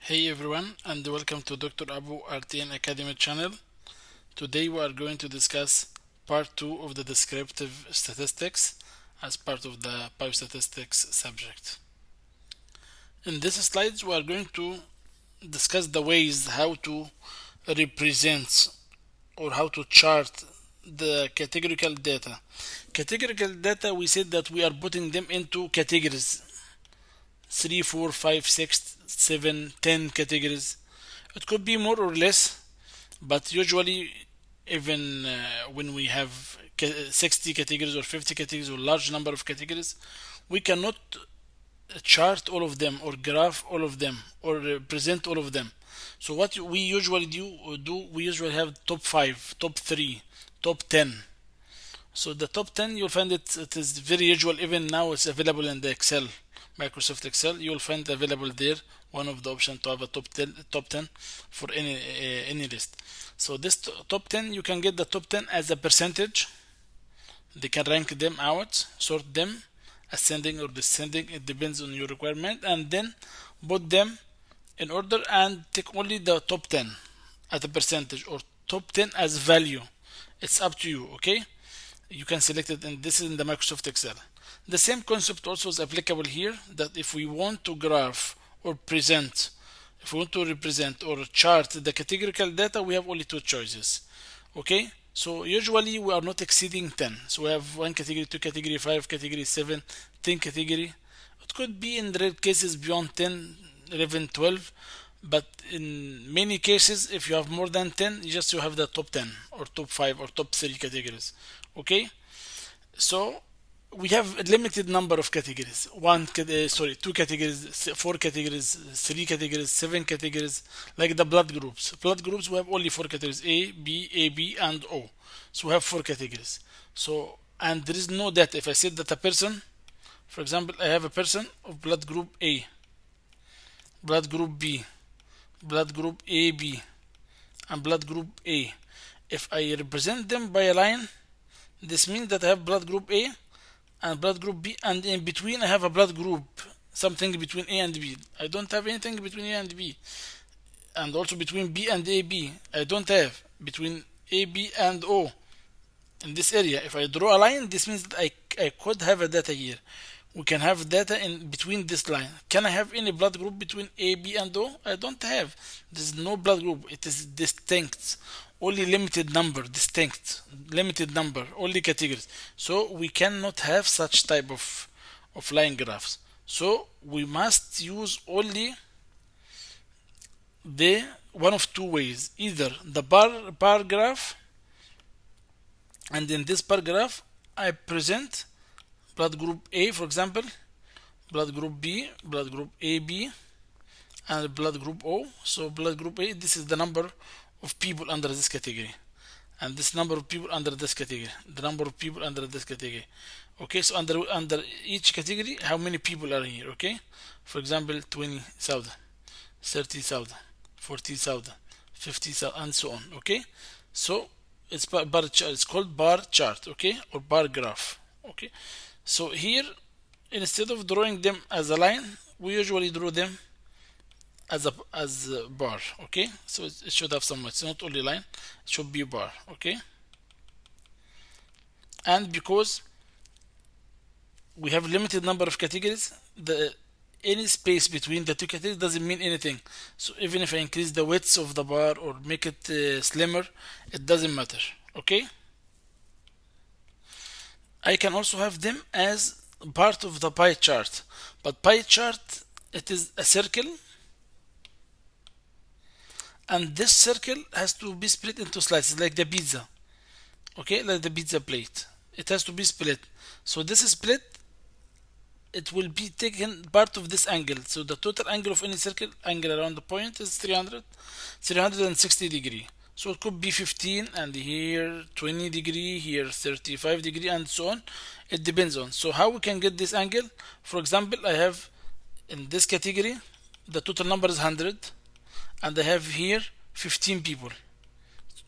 Hey everyone, and welcome to Dr. Abu RTN Academy channel. Today we are going to discuss part 2 of the descriptive statistics as part of the biostatistics subject. In this slides we are going to discuss the ways how to represent or how to chart the categorical data. Categorical data, we said that we are putting them into categories 3, 4, 5, 6, 7, 10 categories. It could be more or less, but usually even when we have 60 categories or 50 categories or large number of categories, we cannot chart all of them or graph all of them or present all of them. So what we usually do we usually have top 5, top 3, top 10. So the top 10, you'll find it is very usual. Even now it's available in the Excel, Microsoft Excel. You'll find available there one of the options to have a top 10 for any list. So this top 10, you can get the top 10 as a percentage. They can rank them out, sort them ascending or descending, it depends on your requirement, and then put them in order and take only the top 10 as a percentage or top 10 as value. It's up to you, okay? You can select it, and this is in the Microsoft Excel. The same concept also is applicable here, that if we want to graph or present, if we want to represent or chart the categorical data, we have only two choices, okay? So usually we are not exceeding 10. So we have 1 category, 2 category, 5 category, 7, 10 category. It could be in rare cases beyond 10, 11, 12, but in many cases if you have more than 10, you have the top 10 or top 5 or top 3 categories, okay? So we have a limited number of categories. Two categories, 4 categories, 3 categories, 7 categories. Like the blood groups. Blood groups, we have only 4 categories: A, B, and O. So we have 4 categories. So, and there is no data. If I said that a person, for example, I have a person of blood group A, blood group B, blood group AB, and blood group A. If I represent them by a line, this means that I have blood group A and blood group B, and in between I have a blood group, something between A and B. I don't have anything between A and B. And also between B and AB, I don't have. Between AB and O, in this area, if I draw a line, this means that I could have a data here. We can have data in between this line. Can I have any blood group between A, B, and O? I don't have. There's no blood group. It is distinct. Only limited number, distinct, limited number, only categories. So we cannot have such type of line graphs. So we must use only the one of two ways, either the bar graph, and in this bar graph I present blood group A, for example, blood group B, blood group AB, and blood group O. So blood group A, this is the number of people under this category, and this number of people under this category, the number of people under this category. Okay, so under each category, how many people are here? Okay, for example, 20,000, 30,000, 40,000, 50,000, and so on. Okay, so it's bar chart. It's called bar chart. Okay, or bar graph. Okay, so here, instead of drawing them as a line, we usually draw them as a bar. Okay, so it should have some. It's not only line, it should be bar. Okay, and because we have limited number of categories, any space between the two categories doesn't mean anything. So even if I increase the width of the bar or make it slimmer, it doesn't matter. Okay, I can also have them as part of the pie chart, but pie chart, it is a circle, and this circle has to be split into slices like the pizza. Okay, like the pizza plate, it has to be split. So this is split, it will be taken part of this angle. So the total angle of any circle, angle around the point, is 360 degree. So it could be 15, and here 20 degree, here 35 degree, and so on. It depends on. So how we can get this angle? For example, I have in this category the total number is 100, and I have here 15 people.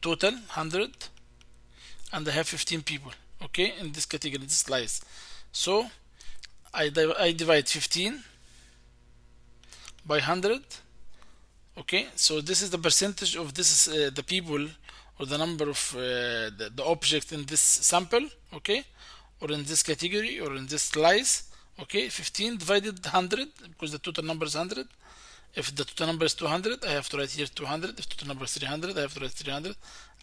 Total 100, and I have 15 people. Okay, in this category, this slice. So I divide 15 by 100 Okay, so this is the percentage of this the people, or the number of the object in this sample, okay, or in this category, or in this slice. Okay, 15 divided 100, because the total number is 100. If the total number is 200, I have to write here 200. If the total number is 300, I have to write 300,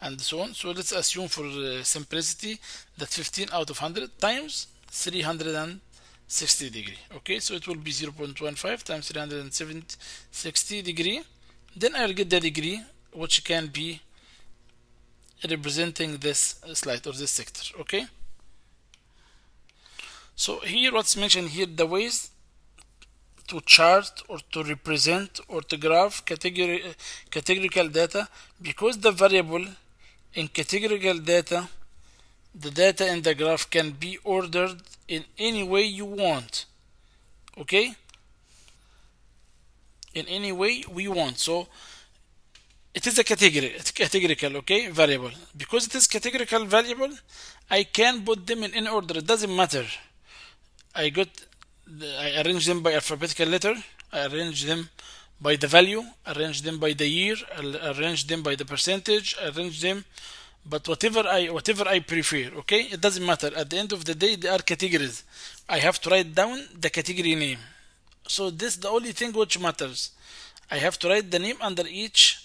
and so on. So let's assume for simplicity that 15 out of 100 times 360 degree. Okay, so it will be 0.15 times 360 degree. Then I'll get the degree, which can be representing this slide or this sector. Okay, so here what's mentioned here, the ways to chart or to represent or to graph categorical data, because the variable in categorical data, the data in the graph can be ordered in any way you want. Okay, in any way we want. So it is a category, it's categorical, okay, variable. Because it is categorical variable, I can put them in any order. It doesn't matter. I arrange them by alphabetical letter, I arrange them by the value, arrange them by the year, arrange them by the percentage, arrange them, but whatever I prefer. Okay, it doesn't matter. At the end of the day, they are categories. I have to write down the category name. So this is the only thing which matters. I have to write the name under each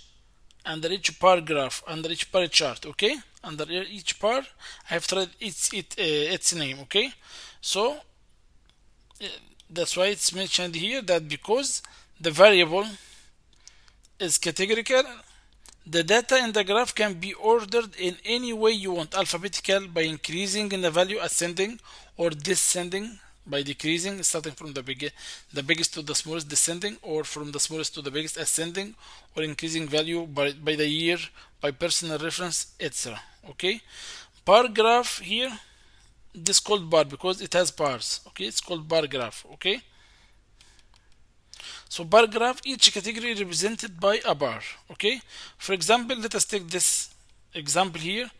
paragraph, under each bar chart. Okay, under each bar I have to write its name. Okay, so that's why it's mentioned here that because the variable is categorical, the data in the graph can be ordered in any way you want. Alphabetical, by increasing in the value, ascending, or descending by decreasing, starting from the biggest to the smallest, descending, or from the smallest to the biggest, ascending, or increasing value by the year, by personal reference, etc. Okay, bar graph here, this called bar because it has bars. Okay, it's called bar graph. Okay, so bar graph, each category represented by a bar. Okay, for example, let us take this example here,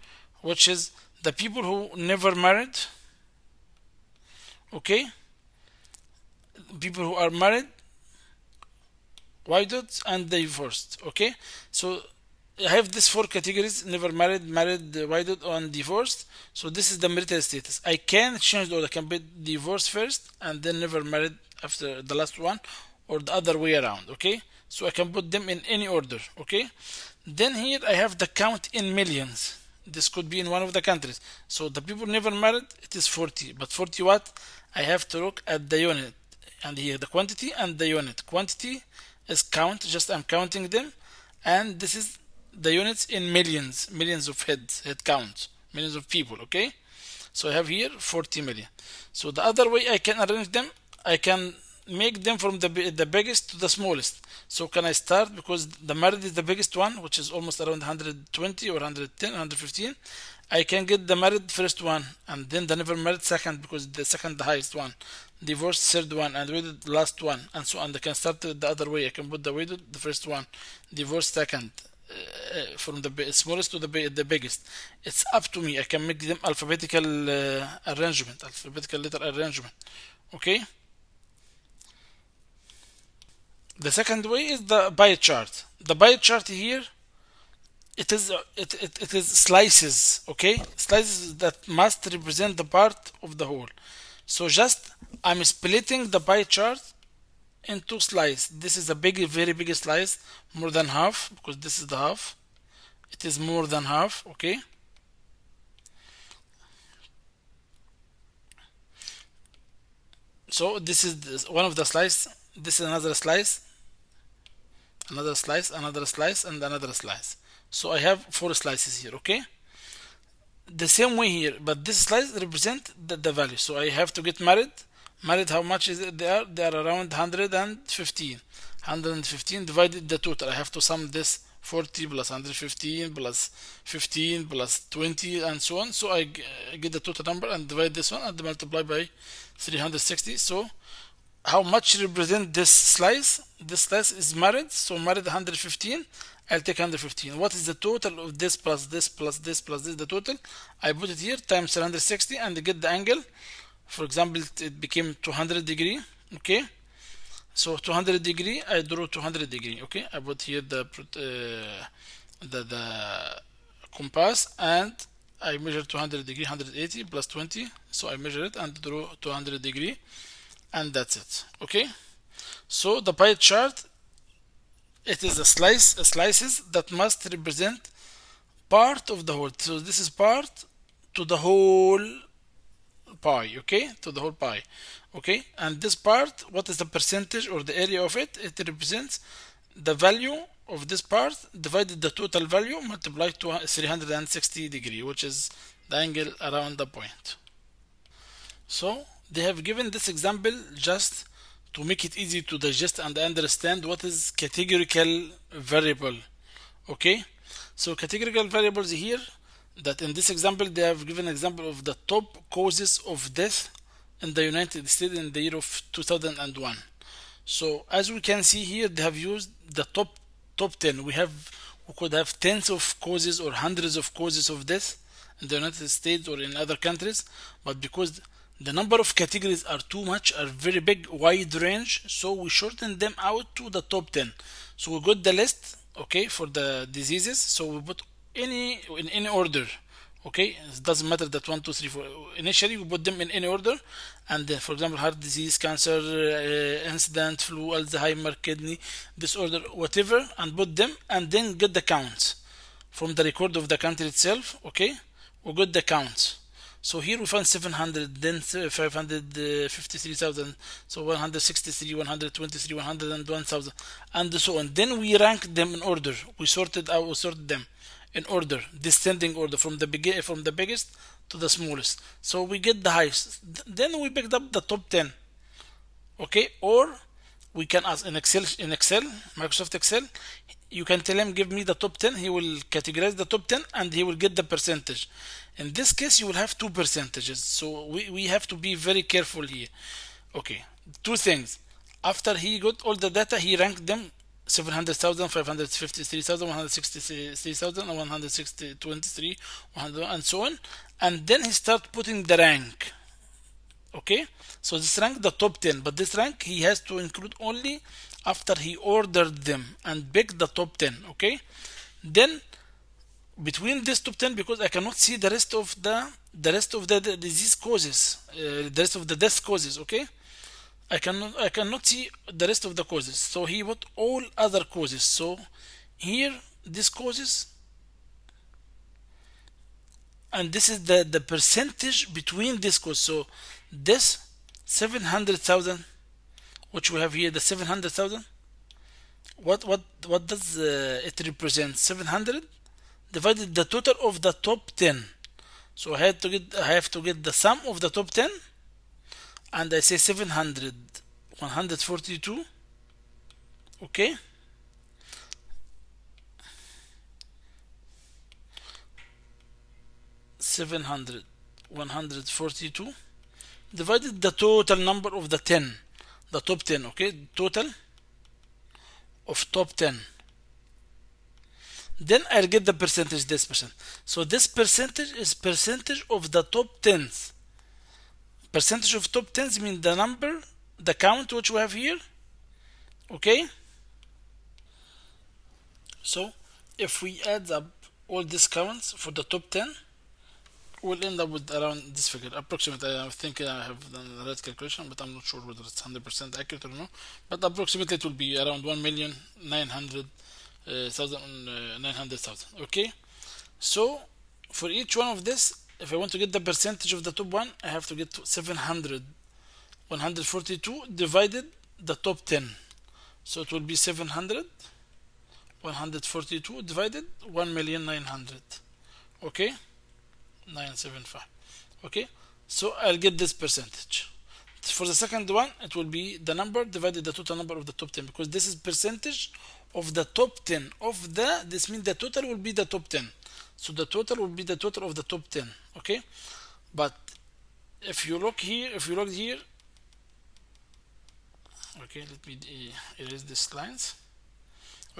which is the people who never married. Okay, people who are married, widowed, and divorced. Okay, so I have these four categories: never married, married, widowed, and divorced. So this is the marital status. I can change the order. I can put divorced first and then never married after the last one, or the other way around. Okay, so I can put them in any order. Okay, then here I have the count in millions. This could be in one of the countries. So the people never married, it is 40. But 40 what? I have to look at the unit, and here the quantity and the unit. Quantity is count, just I'm counting them, and this is the units in millions of head count, millions of people. Okay, so I have here 40 million. So the other way I can arrange them, I can make them from the biggest to the smallest. So can I start, because the married is the biggest one, which is almost around 120 or 110, 115. I can get the married first one, and then the never married second, because the second the highest one, divorced third one, and widowed last one, and so on. I can start the other way. I can put the widowed the first one, divorced second, from the smallest to the biggest. It's up to me. I can make them alphabetical arrangement, alphabetical letter arrangement. Okay, the second way is the pie chart. The pie chart here, it is slices. Okay, slices that must represent the part of the whole. So just I'm splitting the pie chart in two slices. This is a very big slice, more than half, because this is the half. It is more than half. Okay, so this is one of the slice. This is another slice, another slice, another slice, and another slice. So I have four slices here. Okay, the same way here, but this slice represent the value. So I have to get married. Married, how much is it? They are around 115. 115 divided the total. I have to sum this 40 plus 115 plus 15 plus 20 and so on. So I get the total number and divide this one and multiply by 360. So how much represent this slice? This slice is married, so married 115. I'll take 115. What is the total of this plus this plus this plus this? The total, I put it here, times 360, and get the angle. For example, it became 200 degree. Okay, So 200 degree, I draw 200 degree. Okay, I put here the compass, and I measure 200 degree, 180 plus 20. So I measure it and draw 200 degree, and that's it. Okay, so the pie chart, it is a slices that must represent part of the whole. So this is part to the whole pie. Okay, to the whole pie. Okay, and this part, what is the percentage or the area of it? It represents the value of this part divided the total value multiplied to 360 degree, which is the angle around the point. So they have given this example just to make it easy to digest and understand what is categorical variable. Okay, so categorical variables here, that in this example they have given example of the top causes of death in the United States in the year of 2001. So as we can see here, they have used the top 10. We could have tens of causes or hundreds of causes of death in the United States or in other countries, but because the number of categories are too much, are very big, wide range, so we shorten them out to the top 10. So we got the list, okay, for the diseases. So we put in any order. Okay, it doesn't matter that 1 2 3 4. Initially we put them in any order, and then, for example, heart disease, cancer, incident, flu, Alzheimer, kidney disorder, whatever, and put them, and then get the counts from the record of the country itself. Okay, we got the counts. So here we found 700, then 553,000, so 163, 123, 101,000, and so on. Then we rank them in order. We sorted them in order, descending order from the biggest to the smallest. So we get the highest. Then we picked up the top 10. Okay, or we can ask in Excel, Microsoft Excel, you can tell him give me the top 10. He will categorize the top 10 and he will get the percentage. In this case you will have two percentages, so we have to be very careful here. Okay, two things. After he got all the data, he ranked them 700,000, 553,000, 163,000, 123, 100, and so on, and then he start putting the rank. Okay, so this rank the top 10, but this rank he has to include only after he ordered them and picked the top 10. Okay, then between this top 10, because I cannot see the rest of the disease causes, the rest of the death causes. Okay, I cannot see the rest of the causes, so he put all other causes. So here this causes, and this is the percentage between this cause. So this 700,000, which we have here, the 700,000, what does it represent? 700 divided the total of the top 10. So I have to get the sum of the top 10, and I say 700, 142. Okay, (700) 142 divided the total number of the 10, the top 10. Okay, total of top 10. Then I'll get the percentage, this percent. So this percentage is percentage of the top 10s. Percentage of top 10s means the number, the count which we have here. Okay, so if we add up all these counts for the top 10, we'll end up with around this figure, approximately. I think I have done the right calculation, but I'm not sure whether it's 100% accurate or no, but approximately it will be around 1,900,000. Okay, so for each one of this, if I want to get the percentage of the top one, I have to get 700, 142 divided the top 10. So it will be 700, 142 divided 1,900,000. Okay, 975. Okay, so I'll get this percentage. For the second one, it will be the number divided the total number of the top 10, because this is percentage of the top 10 of the, this means the total will be the top 10. So the total will be the total of the top 10. Okay, but if you look here, okay, let me erase these lines.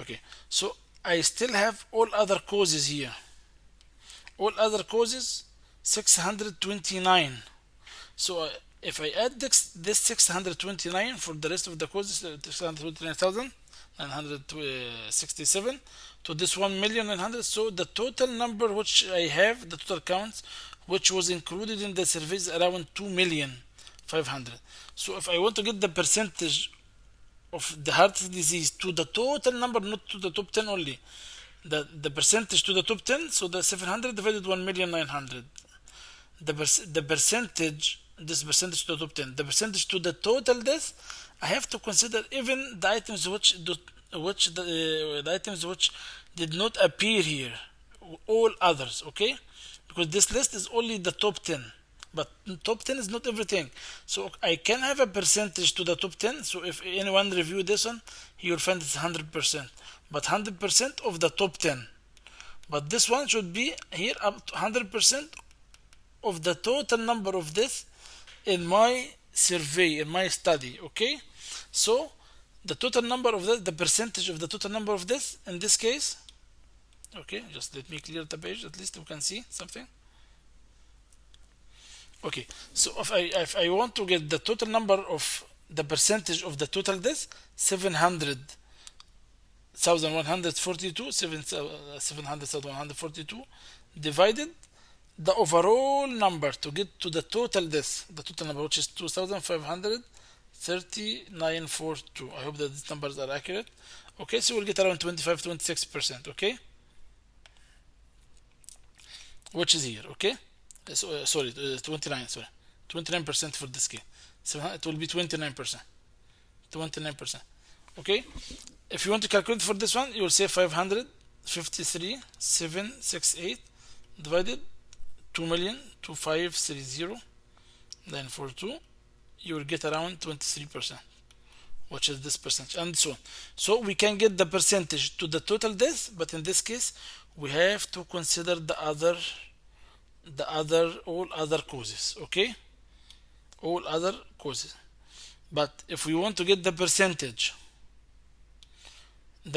Okay, so I still have all other causes here. All other causes 629. So if I add this 629 for the rest of the causes, 629,967 to this 1,900,000, so the total number which I have, the total counts which was included in the survey is around 2,500,000. So if I want to get the percentage of the heart disease to the total number, not to the top 10 only, the percentage to the top 10, so the 700 divided 1,900,000. The percentage, this percentage to the top 10, the percentage to the total death, I have to consider even the items which the items which did not appear here, all others, okay? Because this list is only the top 10, but top 10 is not everything. So I can have a percentage to the top 10. So if anyone review this one, he will find it's 100%, but 100% of the top 10. But this one should be here up to 100% of the total number of deaths in my survey, in my study, okay? So the total number of the percentage of the total number of deaths in this case, okay, just let me clear the page, at least you can see something. Okay, so if I want to get the total number of the percentage of the total deaths, 700,142 divided the overall number to get to the total death, the total number, which is 2,539.42. I hope that these numbers are accurate. Okay, so we'll get around 25-26%, okay, which is here, okay. So, sorry, 29, sorry, 29% for this case. So it will be 29%, okay. If you want to calculate for this one, you will say 553,768 divided 2,253,942. You will get around 23%, which is this percentage, and so on. So we can get the percentage to the total death, but in this case we have to consider all other causes, okay, all other causes. But if we want to get the percentage to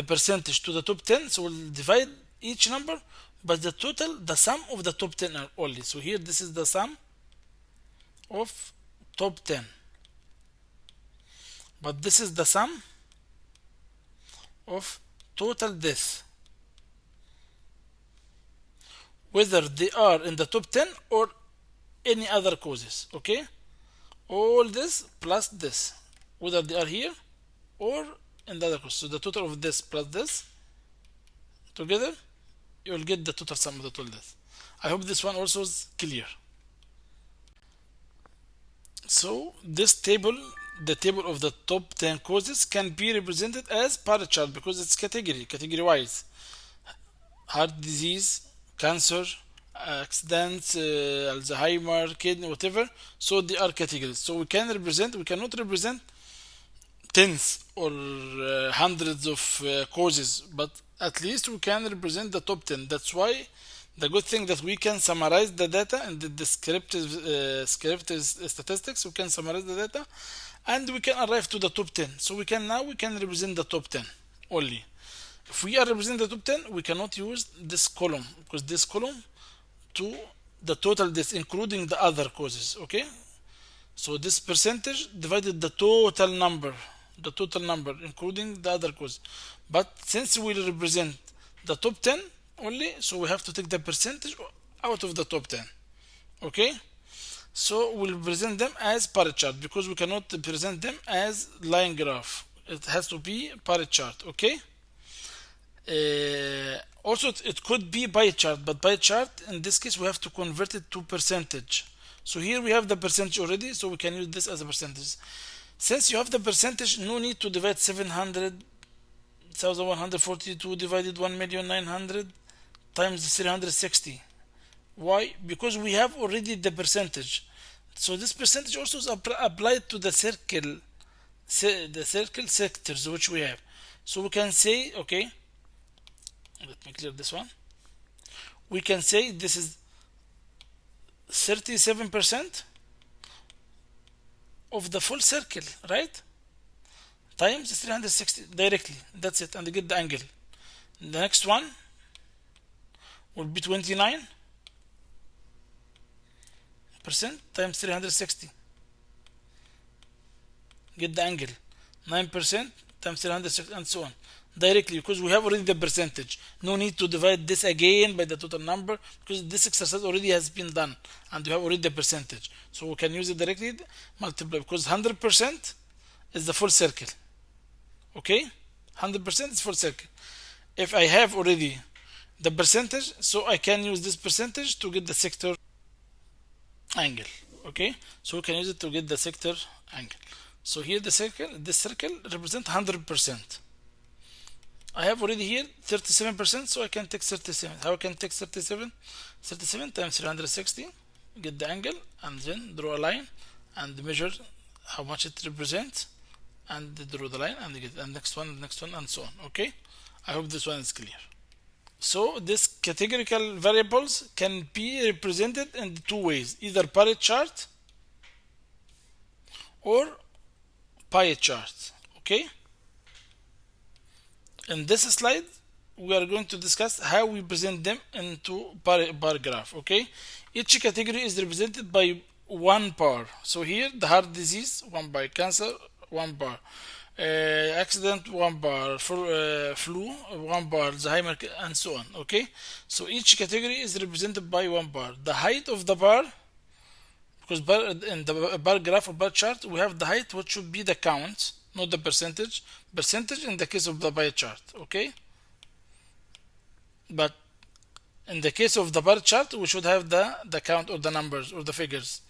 the top 10, so we'll divide each number, but the total, the sum of the top 10 only. So here this is the sum of top 10, but this is the sum of total death, whether they are in the top 10 or any other causes, okay. All this plus this, whether they are here or in the other causes. So the total of this plus this together, you will get the total sum of the total death. I hope this one also is clear. So this table, the table of the top 10 causes, can be represented as bar chart because it's category wise: heart disease, cancer, accidents, Alzheimer, kidney, whatever. So they are categories. So we cannot represent tens or hundreds of causes, but at least we can represent the top 10. That's why the good thing that we can summarize the data in the descriptive statistics. We can summarize the data and we can arrive to the top 10. So we can represent the top 10 only. If we are representing the top 10, we cannot use this column, because this column to the total death, including the other causes, okay. So this percentage divided the total number, including the other cause. But since we represent the top 10 only, so we have to take the percentage out of the top 10, okay. So we'll present them as bar chart because we cannot present them as line graph. It has to be bar chart, okay. Also it could be pie chart, but pie chart in this case we have to convert it to percentage. So here we have the percentage already, so we can use this as a percentage. Since you have the percentage, no need to divide 700,142 divided 1,900,000 times 360. Why? Because we have already the percentage. So this percentage also is applied to the circle sectors which we have. So we can say, okay, let me clear this one. We can say this is 37% of the full circle, right? Times 360 directly. That's it, and get the angle. The next one will be 29% times 360. get the angle. 9% times 360 and so on. Directly, because we have already the percentage. No need to divide this again by the total number, because this exercise already has been done and we have already the percentage. So we can use it directly, multiply, because 100% is the full circle. Okay? 100% is full circle. If I have already the percentage, so I can use this percentage to get the sector angle. Okay, so we can use it to get the sector angle. So here this circle represents 100%. I have already here 37%, so I can take 37. How I can take 37? 37 times 360, get the angle, and then draw a line and measure how much it represents, and draw the line and get the next one, and so on. Okay, I hope this one is clear. So this categorical variables can be represented in two ways, either bar chart or pie chart. Okay, in this slide we are going to discuss how we present them into bar graph. Okay, each category is represented by one bar. So here the heart disease, 1 bar, cancer, 1 bar, accident, 1 bar, flu, 1 bar, Alzheimer, and so on. Okay, so each category is represented by 1 bar. The height of the bar, because in the bar graph or bar chart we have the height, which should be the count, not the percentage. Percentage in the case of the pie chart. Okay, but in the case of the bar chart we should have the count or the numbers or the figures.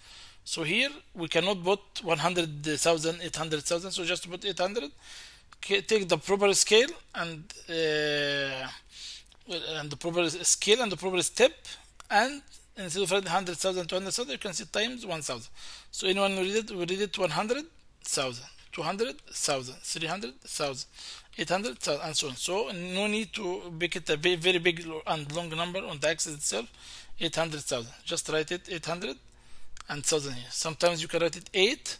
So here we cannot put 100,000, 800,000, so just put 800. Take the proper scale and the proper scale and the proper step, and instead of writing 100,000, 200,000, you can see times 1,000. So anyone who read it 100,000, 200,000, 300,000, 800,000, and so on. So no need to make it a very big and long number on the axis itself. 800,000. Just write it 800 and 1,000 here. Sometimes you can write it 8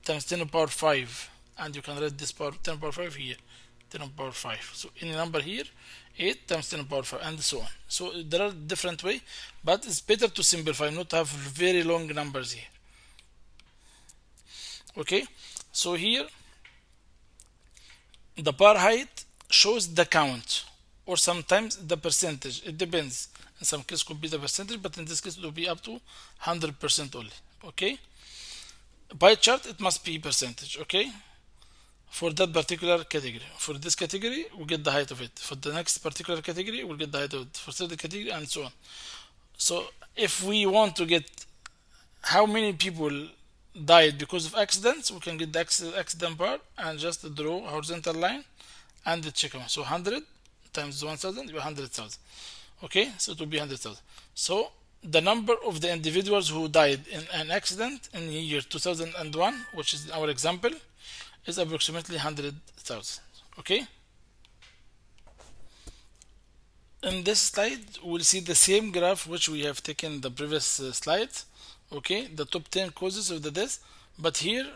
times 10 to the power 5, and you can write this power 10 to the power 5 here, 10 to the power 5. So any number here, 8 times 10 to the power 5, and so on. So there are different ways, but it's better to simplify, not have very long numbers here. Okay, so here the bar height shows the count, or sometimes the percentage. It depends. In some cases could be the percentage, but in this case it will be up to 100% only. Okay, pie chart it must be percentage. Okay, for that particular category. For this category we get the height of it. For the next particular category we'll get the height of it. For third category, and so on. So if we want to get how many people died because of accidents, we can get the accident bar and just draw a horizontal line and the check amount. So 100 times 1,000 will be 100,000. Okay, so it will be 100,000. So the number of the individuals who died in an accident in the year 2001, which is our example, is approximately 100,000. Okay, in this slide we'll see the same graph which we have taken in the previous slide. Okay, the top 10 causes of the death, but here,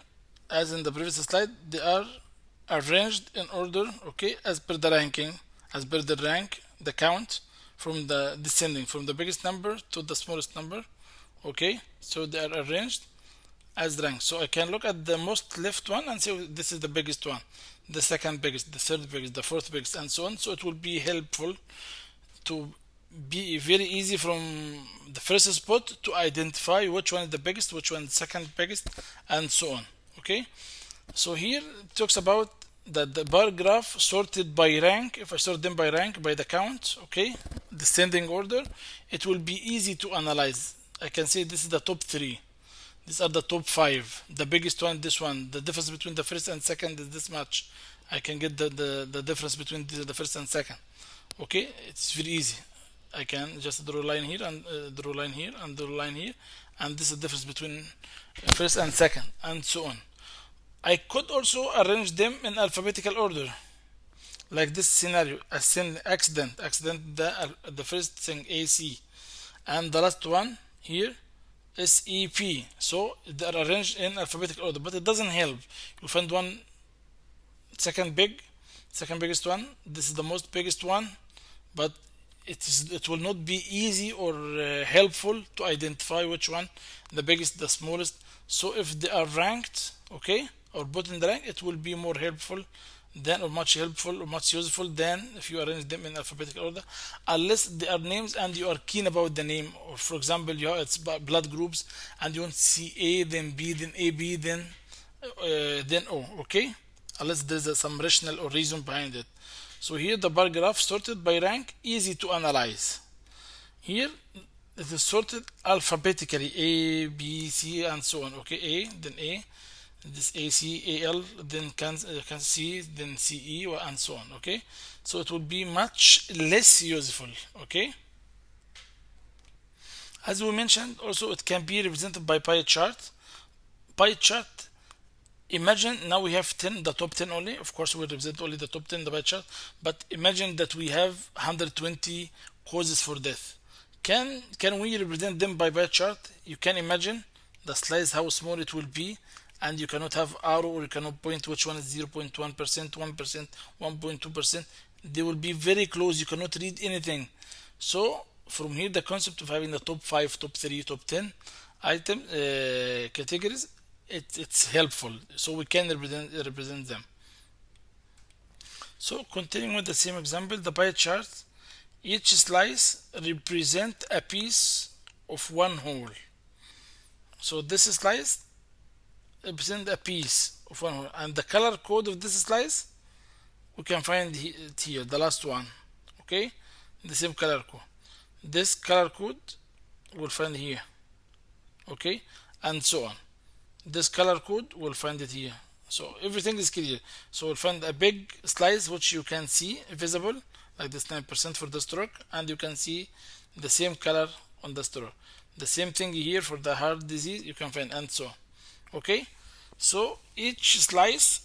as in the previous slide, they are arranged in order, okay, as per the ranking, as per the rank, the count, from the descending from the biggest number to the smallest number. Okay, so they are arranged as rank. So I can look at the most left one and say this is the biggest one, the second biggest, the third biggest, the fourth biggest, and so on. So it will be helpful to be very easy from the first spot to identify which one is the biggest, which one is the second biggest, and so on. Okay, so here it talks about that the bar graph sorted by rank. If I sort them by rank, by the count, okay, descending order, it will be easy to analyze. I can say this is the top 3, these are the top 5, the biggest one, this one, the difference between the first and second is this much. I can get the difference between the first and second. Okay, it's very easy. I can just draw a line here and draw a line here and draw a line here, and this is the difference between first and second, and so on. I could also arrange them in alphabetical order, like this scenario: accident, the first thing AC, and the last one here SEP. So they are arranged in alphabetical order, but it doesn't help. You find one second biggest one. This is the most biggest one, but it will not be easy or helpful to identify which one the biggest, the smallest. So if they are ranked, okay, or put in the rank, it will be more helpful than, or much helpful or much useful than if you arrange them in alphabetical order, unless they are names and you are keen about the name. Or for example, you have it's blood groups and you want C A, then B, then AB, then O. Okay, unless there's some rational or reason behind it. So here the bar graph sorted by rank, easy to analyze. Here it is sorted alphabetically, A, B, C, and so on. Okay, A, then A, this A, C, A, L, then can C, then C, E, and so on. Okay, so it will be much less useful. Okay, as we mentioned, also it can be represented by pie chart. Pie chart. Imagine now we have 10, the top 10 only. Of course, we represent only the top 10 in the pie chart. But imagine that we have 120 causes for death. Can we represent them by pie chart? You can imagine the slice how small it will be, and you cannot have arrow, or you cannot point which one is 0.1%, 1%, 1.2%. They will be very close. You cannot read anything. So from here, the concept of having the top 5, top 3, top 10 item categories, it's helpful. So we can represent them. So continuing with the same example, the pie chart. Each slice represents a piece of one whole. So this slice represents a piece of one whole, and the color code of this slice we can find it here, the last one. Okay, the same color code. This color code we'll find here. Okay, and so on. This color code we'll find it here. So everything is clear. So we'll find a big slice which you can see visible, like this 9% for the stroke, and you can see the same color on the stroke. The same thing here for the heart disease you can find, and so on. Okay, so each slice,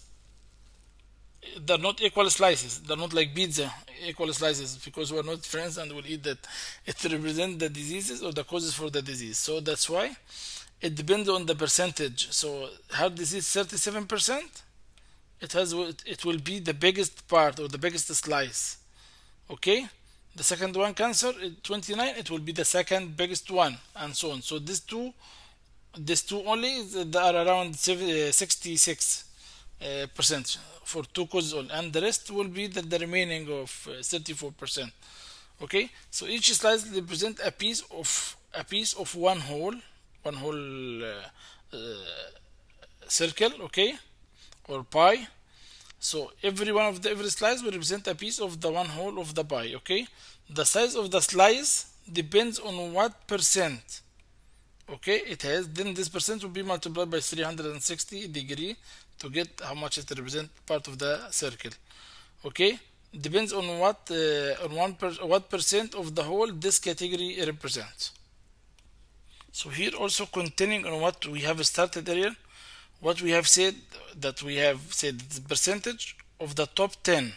they're not equal slices, they're not like pizza equal slices, because we're not friends and we'll eat that. It represents the diseases or the causes for the disease. So that's why it depends on the percentage. So heart disease 37%, it will be the biggest part or the biggest slice. Okay, the second one, cancer, 29, it will be the second biggest one, and so on. So these two only, they are around 66% for two causes only, and the rest will be the remaining of 34%. Okay, so each slice represents a piece of one whole circle, okay, or pie. So every slice will represent a piece of the one whole of the pie. Okay, the size of the slice depends on what percent, okay, it has. Then this percent will be multiplied by 360 degree to get how much it represents part of the circle. Okay, depends on what percent of the whole this category represents. So here also, continuing on what we have started earlier, what we have said, that we have said the percentage of the top 10.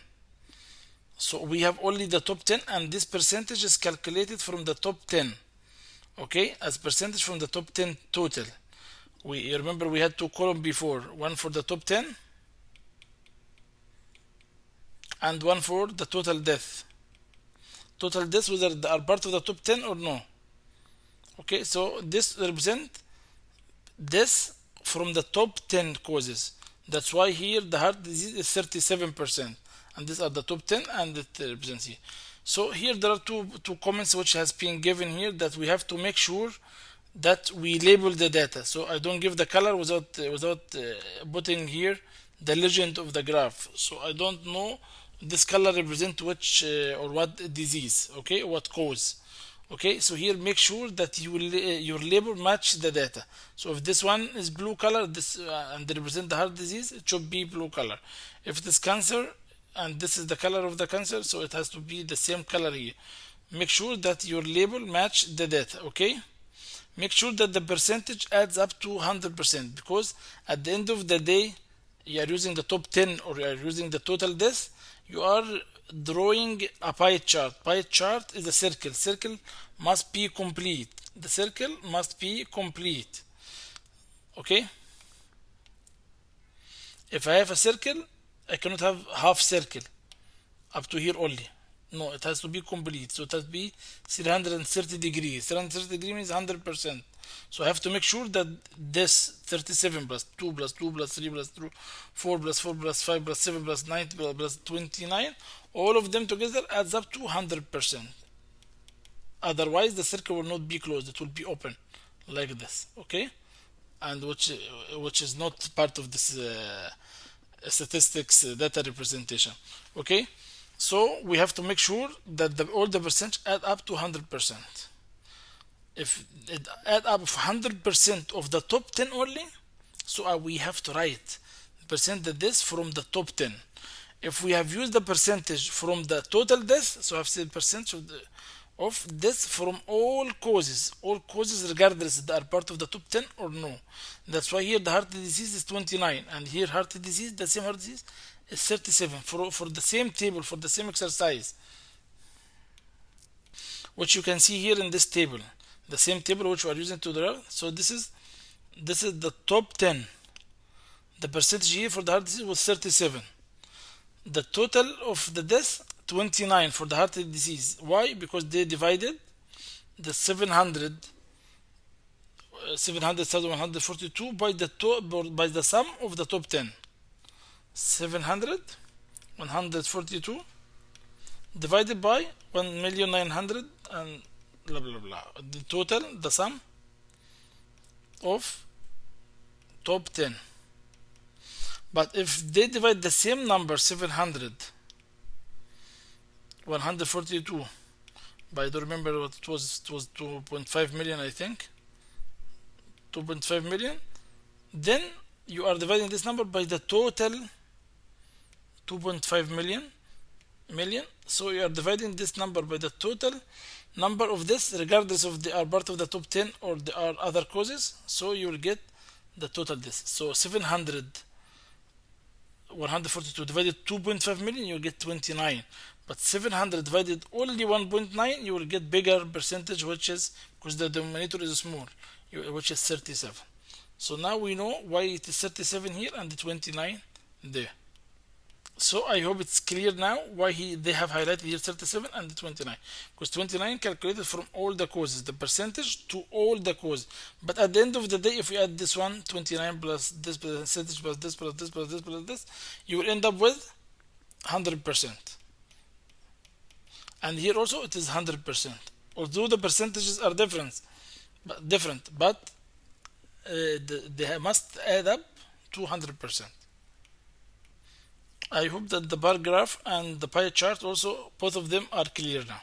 So we have only the top 10, and this percentage is calculated from the top 10, okay, as percentage from the top 10 total. We remember we had two columns before, one for the top 10 and one for the total death. Total deaths, whether they are part of the top 10 or no. Okay, so this represents this from the top 10 causes. That's why here the heart disease is 37%, and these are the top 10, and it represents here. So here there are two comments which has been given here, that we have to make sure that we label the data. So I don't give the color without putting here the legend of the graph. So I don't know this color represent which or what disease, okay, what cause. Okay, so here make sure that your label match the data. So if this one is blue color, this and they represent the heart disease, it should be blue color. If it is cancer and this is the color of the cancer, so it has to be the same color here. Make sure that your label match the data. Okay, make sure that the percentage adds up to 100%, because at the end of the day you are using the top 10 or you are using the total death, you are drawing a pie chart. Pie chart is a circle. Circle must be complete. The circle must be complete. Okay, if I have a circle, I cannot have half circle up to here only. No, it has to be complete. So it has to be 330 degrees. 330 degrees means 100%. So I have to make sure that this 37 plus 2 plus 2 plus 3 plus 2, 4 plus 4 plus 5 plus 7 plus 9 plus 29, all of them together adds up to 100%. Otherwise, the circle will not be closed. It will be open like this. Okay? And which is not part of this statistics data representation. Okay, so we have to make sure that all the percentage add up to 100%. If it add up 100% of the top 10 only, so we have to write percent of this from the top 10. If we have used the percentage from the total death, so I've said percentage of this from all causes regardless they are part of the top 10 or no. That's why here the heart disease is 29 and here heart disease, the same heart disease, is 37 for the same table, for the same exercise, which you can see here in this table, the same table which we are using to draw. So this is the top 10. The percentage here for the heart disease was 37. The total of the death 29 for the heart disease. Why? Because they divided the 700,142 by the sum of the top 10. 700,142 divided by 1,900,000 and blah blah blah. The total, the sum of top 10. But if they divide the same number 142 by, I don't remember what it was 2.5 million, I think 2.5 million, then you are dividing this number by the total 2.5 million. So you are dividing this number by the total number of this, regardless of they are part of the top 10 or they are other causes, so you will get the total this. So 142 divided 2.5 million, you will get 29. But 700 divided only 1.9, you will get bigger percentage, which is because the denominator is small, which is 37. So now we know why it is 37 here and the 29 there. So I hope it's clear now why they have highlighted here 37 and the 29. Because 29 calculated from all the causes, the percentage to all the causes. But at the end of the day, if we add this one, 29 plus this percentage plus this plus this plus this plus this, you will end up with 100%. And here also it is 100%. Although the percentages are different, but they must add up to 100%. I hope that the bar graph and the pie chart also, both of them are clear now.